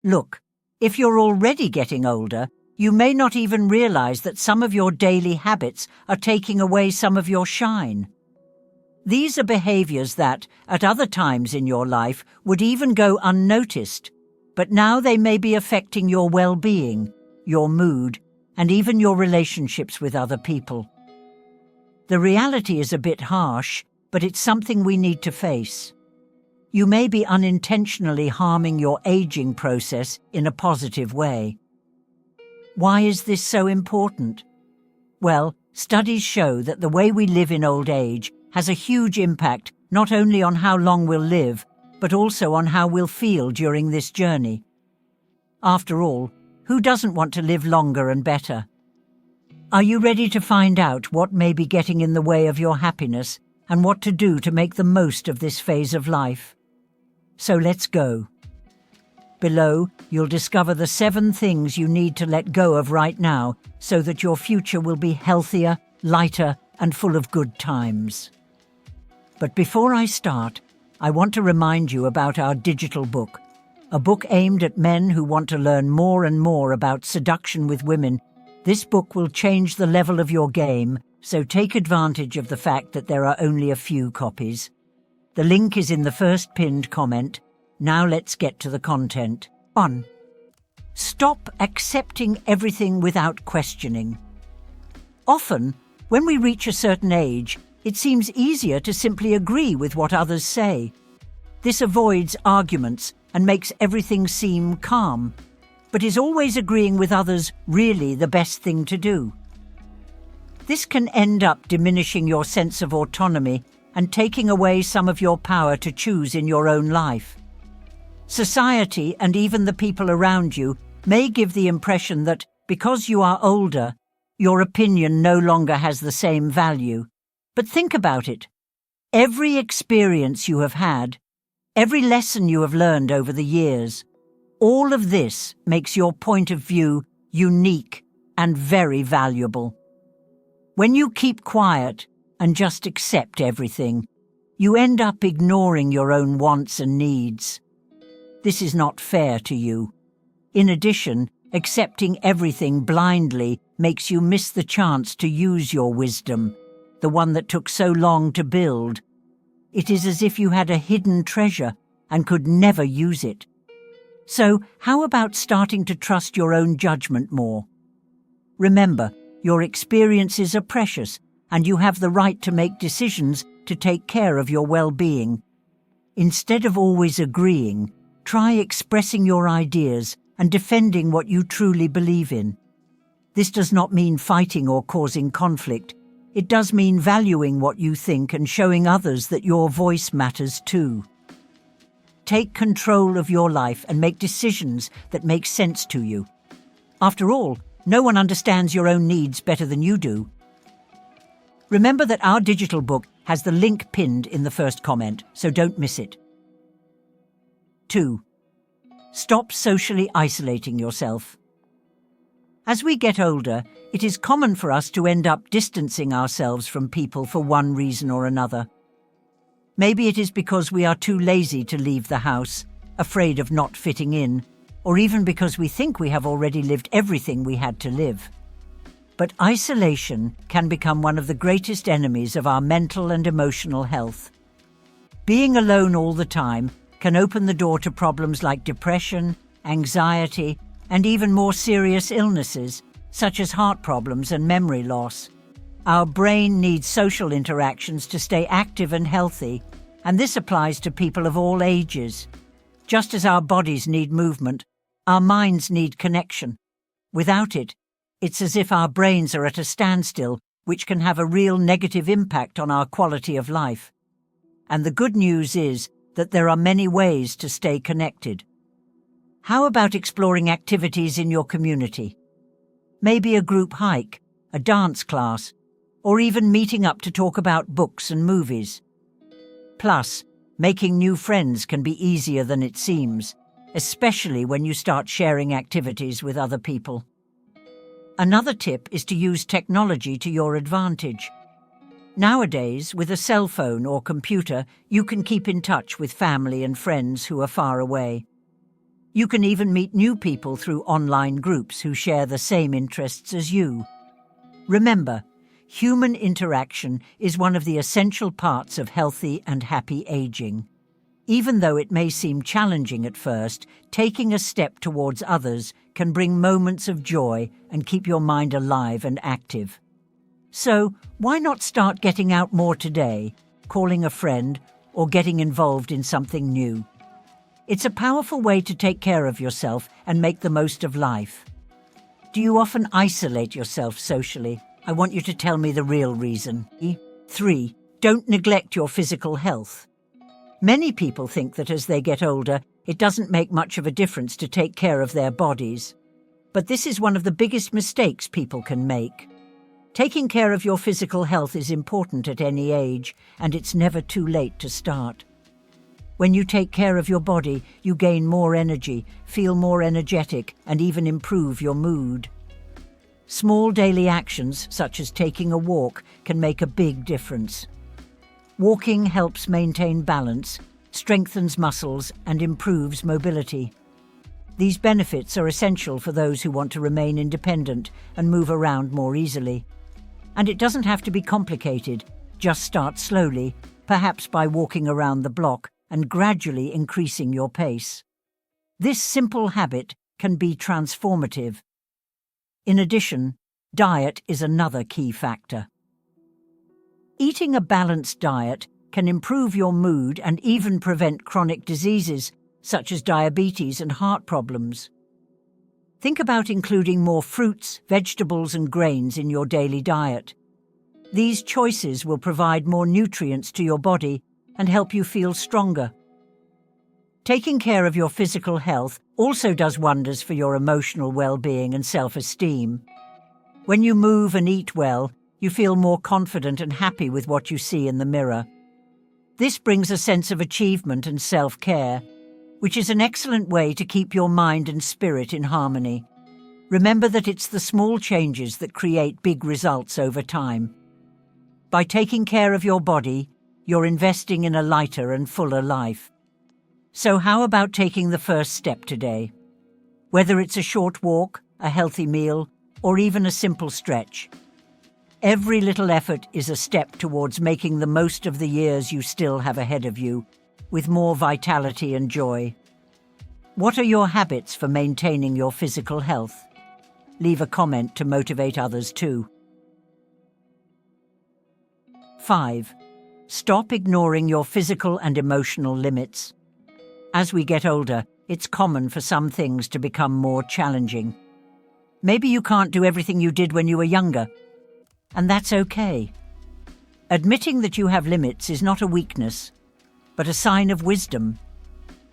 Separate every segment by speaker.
Speaker 1: Look, if you're already getting older, you may not even realize that some of your daily habits are taking away some of your shine. These are behaviors that, at other times in your life, would even go unnoticed, but now they may be affecting your well-being, your mood, and even your relationships with other people. The reality is a bit harsh, but it's something we need to face. You may be unintentionally harming your aging process in a positive way. Why is this so important? Well, studies show that the way we live in old age has a huge impact not only on how long we'll live, but also on how we'll feel during this journey. After all, who doesn't want to live longer and better? Are you ready to find out what may be getting in the way of your happiness and what to do to make the most of this phase of life? So let's go. Below, you'll discover the 7 things you need to let go of right now so that your future will be healthier, lighter, and full of good times. But before I start, I want to remind you about our digital book, a book aimed at men who want to learn more and more about seduction with women. This book will change the level of your game, so take advantage of the fact that there are only a few copies. The link is in the first pinned comment. Now let's get to the content. 1. Stop accepting everything without questioning. Often, when we reach a certain age, it seems easier to simply agree with what others say. This avoids arguments and makes everything seem calm. But is always agreeing with others really the best thing to do? This can end up diminishing your sense of autonomy and taking away some of your power to choose in your own life. Society and even the people around you may give the impression that because you are older, your opinion no longer has the same value. But think about it. Every experience you have had, every lesson you have learned over the years, all of this makes your point of view unique and very valuable. When you keep quiet and just accept everything, you end up ignoring your own wants and needs. This is not fair to you. In addition, accepting everything blindly makes you miss the chance to use your wisdom, the one that took so long to build. It is as if you had a hidden treasure and could never use it. So, how about starting to trust your own judgment more? Remember, your experiences are precious, and you have the right to make decisions to take care of your well-being. Instead of always agreeing, try expressing your ideas and defending what you truly believe in. This does not mean fighting or causing conflict. It does mean valuing what you think and showing others that your voice matters too. Take control of your life and make decisions that make sense to you. After all, no one understands your own needs better than you do. Remember that our digital book has the link pinned in the first comment, so don't miss it. 2. Stop socially isolating yourself. As we get older, it is common for us to end up distancing ourselves from people for one reason or another. Maybe it is because we are too lazy to leave the house, afraid of not fitting in, or even because we think we have already lived everything we had to live. But isolation can become one of the greatest enemies of our mental and emotional health. Being alone all the time can open the door to problems like depression, anxiety, and even more serious illnesses, such as heart problems and memory loss. Our brain needs social interactions to stay active and healthy, and this applies to people of all ages. Just as our bodies need movement, our minds need connection. Without it, it's as if our brains are at a standstill, which can have a real negative impact on our quality of life. And the good news is that there are many ways to stay connected. How about exploring activities in your community? Maybe a group hike, a dance class, or even meeting up to talk about books and movies. Plus, making new friends can be easier than it seems, especially when you start sharing activities with other people. Another tip is to use technology to your advantage. Nowadays, with a cell phone or computer, you can keep in touch with family and friends who are far away. You can even meet new people through online groups who share the same interests as you. Remember, human interaction is one of the essential parts of healthy and happy aging. Even though it may seem challenging at first, taking a step towards others can bring moments of joy and keep your mind alive and active. So, why not start getting out more today, calling a friend, or getting involved in something new? It's a powerful way to take care of yourself and make the most of life. Do you often isolate yourself socially? I want you to tell me the real reason. 3. Don't neglect your physical health. Many people think that as they get older, it doesn't make much of a difference to take care of their bodies. But this is one of the biggest mistakes people can make. Taking care of your physical health is important at any age, and it's never too late to start. When you take care of your body, you gain more energy, feel more energetic, and even improve your mood. Small daily actions, such as taking a walk, can make a big difference. Walking helps maintain balance, strengthens muscles, and improves mobility. These benefits are essential for those who want to remain independent and move around more easily. And it doesn't have to be complicated. Just start slowly, perhaps by walking around the block and gradually increasing your pace. This simple habit can be transformative. In addition, diet is another key factor. Eating a balanced diet can improve your mood and even prevent chronic diseases such as diabetes and heart problems. Think about including more fruits, vegetables, and grains in your daily diet. These choices will provide more nutrients to your body and help you feel stronger. Taking care of your physical health also does wonders for your emotional well-being and self-esteem. When you move and eat well, you feel more confident and happy with what you see in the mirror. This brings a sense of achievement and self-care, which is an excellent way to keep your mind and spirit in harmony. Remember that it's the small changes that create big results over time. By taking care of your body, you're investing in a lighter and fuller life. So how about taking the first step today? Whether it's a short walk, a healthy meal, or even a simple stretch. Every little effort is a step towards making the most of the years you still have ahead of you, with more vitality and joy. What are your habits for maintaining your physical health? Leave a comment to motivate others too. 5. Stop ignoring your physical and emotional limits. As we get older, it's common for some things to become more challenging. Maybe you can't do everything you did when you were younger, and that's okay. Admitting that you have limits is not a weakness, but a sign of wisdom.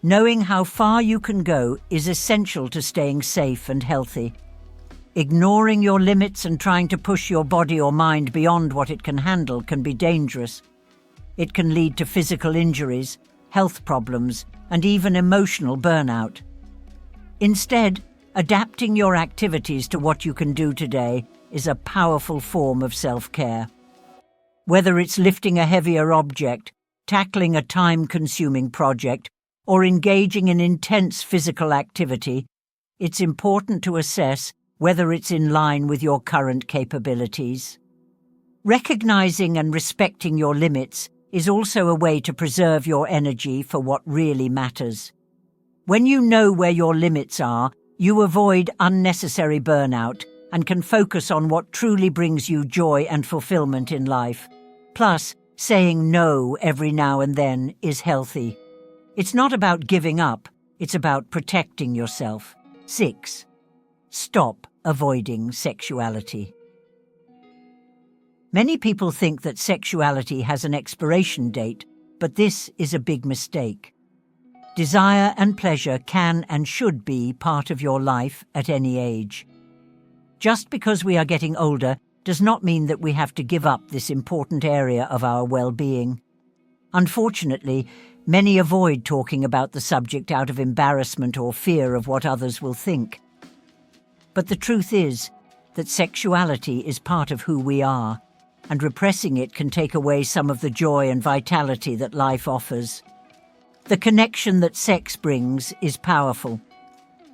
Speaker 1: Knowing how far you can go is essential to staying safe and healthy. Ignoring your limits and trying to push your body or mind beyond what it can handle can be dangerous. It can lead to physical injuries, health problems, and even emotional burnout. Instead, adapting your activities to what you can do today is a powerful form of self-care. Whether it's lifting a heavier object, tackling a time-consuming project, or engaging in intense physical activity, it's important to assess whether it's in line with your current capabilities. Recognizing and respecting your limits is also a way to preserve your energy for what really matters. When you know where your limits are, you avoid unnecessary burnout and can focus on what truly brings you joy and fulfillment in life. Plus, saying no every now and then is healthy. It's not about giving up, it's about protecting yourself. 6. Stop avoiding sexuality. Many people think that sexuality has an expiration date, but this is a big mistake. Desire and pleasure can and should be part of your life at any age. Just because we are getting older does not mean that we have to give up this important area of our well-being. Unfortunately, many avoid talking about the subject out of embarrassment or fear of what others will think. But the truth is that sexuality is part of who we are, and repressing it can take away some of the joy and vitality that life offers. The connection that sex brings is powerful,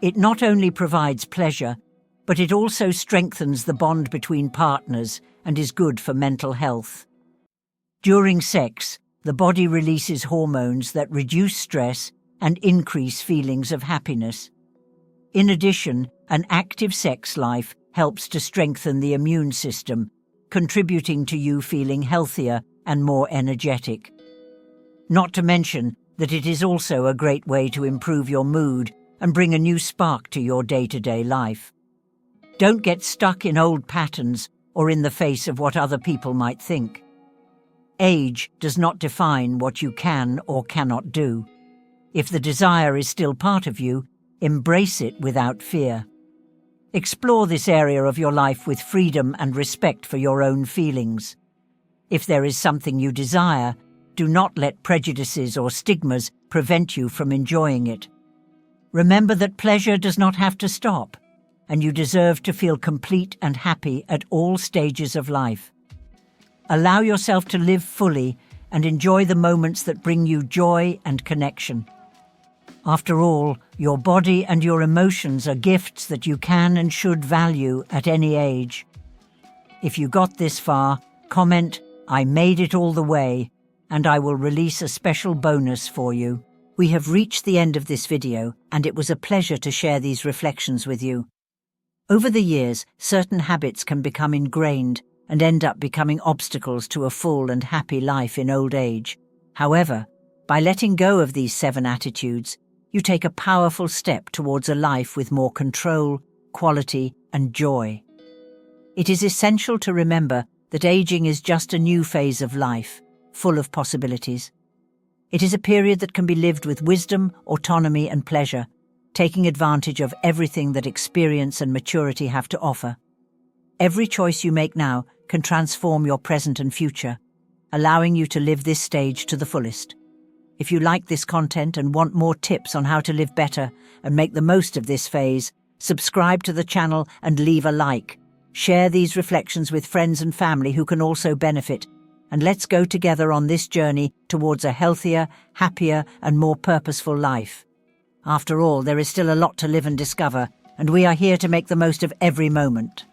Speaker 1: It not only provides pleasure, but it also strengthens the bond between partners and is good for mental health. During sex, the body releases hormones that reduce stress and increase feelings of happiness. In addition, an active sex life helps to strengthen the immune system, contributing to you feeling healthier and more energetic. Not to mention that it is also a great way to improve your mood and bring a new spark to your day-to-day life. Don't get stuck in old patterns or in the face of what other people might think. Age does not define what you can or cannot do. If the desire is still part of you, embrace it without fear. Explore this area of your life with freedom and respect for your own feelings. If there is something you desire, do not let prejudices or stigmas prevent you from enjoying it. Remember that pleasure does not have to stop, and you deserve to feel complete and happy at all stages of life. Allow yourself to live fully and enjoy the moments that bring you joy and connection. After all, your body and your emotions are gifts that you can and should value at any age. If you got this far, comment, "I made it all the way," and I will release a special bonus for you. We have reached the end of this video, and it was a pleasure to share these reflections with you. Over the years, certain habits can become ingrained and end up becoming obstacles to a full and happy life in old age. However, by letting go of these 7 attitudes, you take a powerful step towards a life with more control, quality, and joy. It is essential to remember that aging is just a new phase of life, full of possibilities. It is a period that can be lived with wisdom, autonomy, and pleasure, taking advantage of everything that experience and maturity have to offer. Every choice you make now can transform your present and future, allowing you to live this stage to the fullest. If you like this content and want more tips on how to live better and make the most of this phase, subscribe to the channel and leave a like. Share these reflections with friends and family who can also benefit, and let's go together on this journey towards a healthier, happier, and more purposeful life. After all, there is still a lot to live and discover, and we are here to make the most of every moment.